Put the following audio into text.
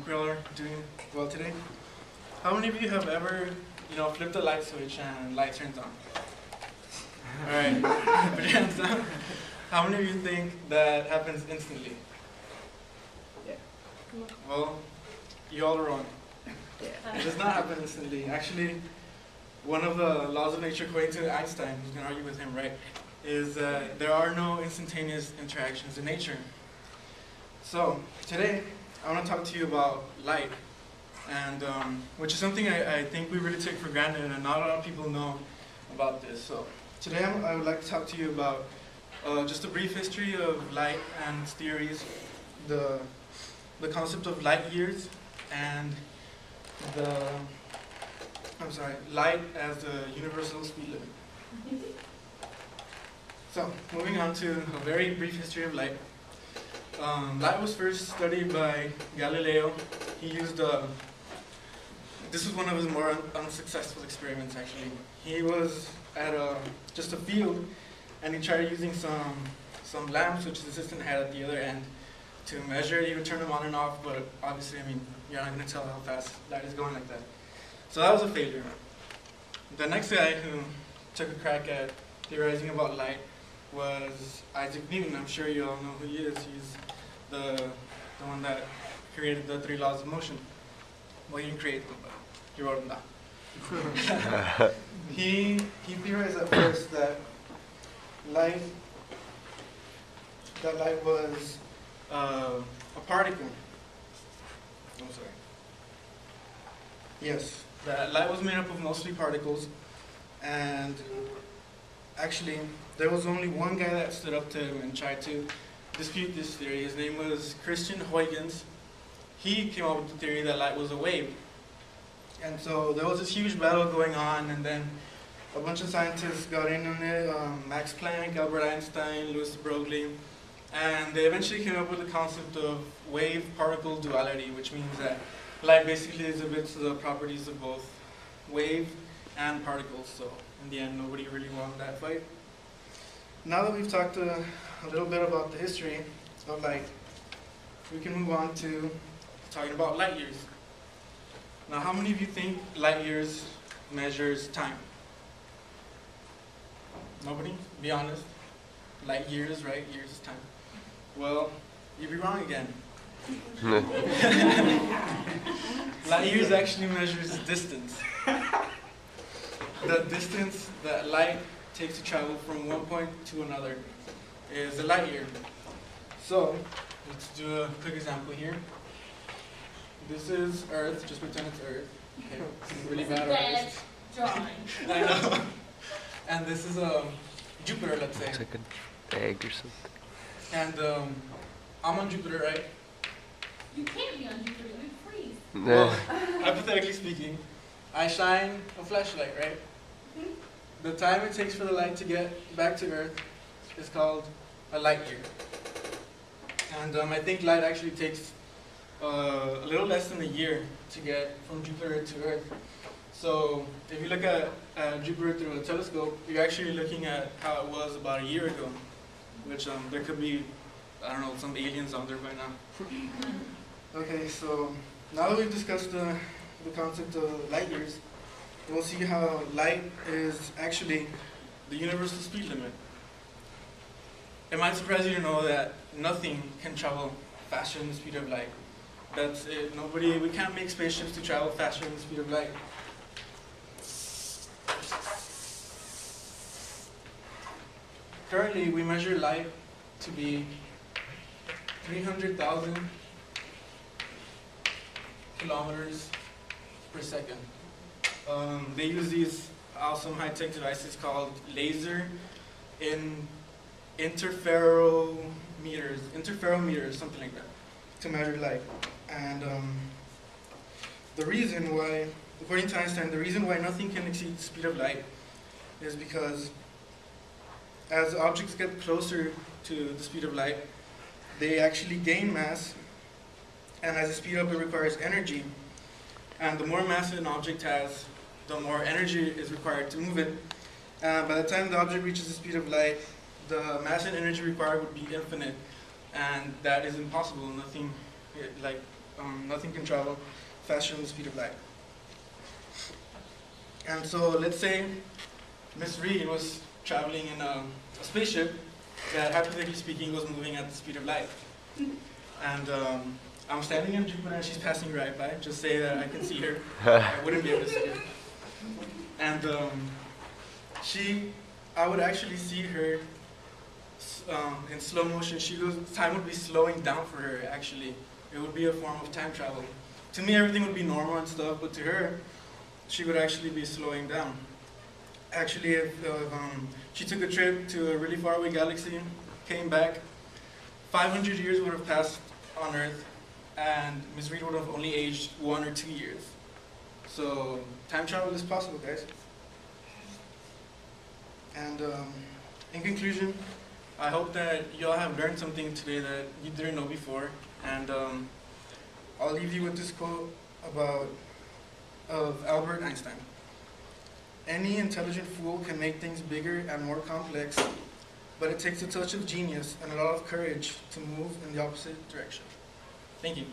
hope you all are doing well today. How many of you have ever, flipped a light switch and light turns on? All right, put your hands down. How many of you think that happens instantly? Yeah. Well, you all are wrong. Yeah. It does not happen instantly. Actually, one of the laws of nature, according to Einstein, who's going to argue with him, right, is that there are no instantaneous interactions in nature. So, today, I want to talk to you about light, and which is something I think we really take for granted, and not a lot of people know about this. So, today I would like to talk to you about just a brief history of light and its theories, the concept of light years, and light as the universal speed limit. So, moving on to a very brief history of light. Light was first studied by Galileo. He used this was one of his more unsuccessful experiments, actually. He was at just a field, and he tried using some lamps, which his assistant had at the other end, to measure it. He would turn them on and off, but obviously, you're not going to tell how fast light is going like that. So that was a failure. The next guy who took a crack at theorizing about light was Isaac Newton. I'm sure you all know who he is. He's the one that created the 3 laws of motion. Well, he didn't create them, but he wrote them down. He theorized at first that light was a particle. I'm sorry. Yes, that light was made up of mostly particles, and actually, there was only one guy that stood up to him and tried to dispute this theory. His name was Christian Huygens. He came up with the theory that light was a wave. And so there was this huge battle going on, and then a bunch of scientists got in on it, Max Planck, Albert Einstein, Louis de Broglie, and they eventually came up with the concept of wave-particle duality, which means that light basically exhibits the properties of both wave and particles. So in the end, nobody really won that fight. Now that we've talked a little bit about the history of light, we can move on to talking about light years. Now, how many of you think light years measures time? Nobody? Be honest. Light years, right? Years is time. Well, you'd be wrong again. Light years actually measures distance. The distance that light takes to travel from one point to another is a light year. So, let's do a quick example here. This is Earth, just pretend it's Earth. Okay, this is really bad artist. Drawing. I know. And this is Jupiter, let's say. It's like an egg or something. And I'm on Jupiter, right? You can't be on Jupiter, you'd freeze. Well, hypothetically speaking, I shine a flashlight, right? The time it takes for the light to get back to Earth is called a light year. And I think light actually takes a little less than a year to get from Jupiter to Earth. So if you look at Jupiter through a telescope, you're actually looking at how it was about a year ago, which there could be, I don't know, some aliens on there by now. Okay, so now that we've discussed the concept of light years, we'll see how light is actually the universal speed limit. It might surprise you to know that nothing can travel faster than the speed of light. That's it. We can't make spaceships to travel faster than the speed of light. Currently, we measure light to be 300,000 kilometers per second. They use these awesome high-tech devices called laser interferometers, something like that, to measure light. And the reason why, according to Einstein, the reason why nothing can exceed the speed of light is because as objects get closer to the speed of light, they actually gain mass, and as they speed up, it requires energy. And the more mass an object has, the more energy is required to move it. By the time the object reaches the speed of light, the mass and energy required would be infinite, and that is impossible. Nothing, like nothing can travel faster than the speed of light. And so let's say Miss Reed was traveling in a spaceship that, hypothetically speaking, was moving at the speed of light. And I'm standing in Jupiter and she's passing right by. Just say that I can see her. I wouldn't be able to see her. And I would actually see her in slow motion. Time would be slowing down for her, actually. It would be a form of time travel. To me, everything would be normal and stuff, but to her, she would actually be slowing down. Actually, if she took a trip to a really faraway galaxy, came back, 500 years would have passed on Earth, and Ms. Reed would have only aged 1 or 2 years. So time travel is possible, guys. And in conclusion, I hope that you all have learned something today that you didn't know before. And I'll leave you with this quote of Albert Einstein. Any intelligent fool can make things bigger and more complex, but it takes a touch of genius and a lot of courage to move in the opposite direction. Thank you.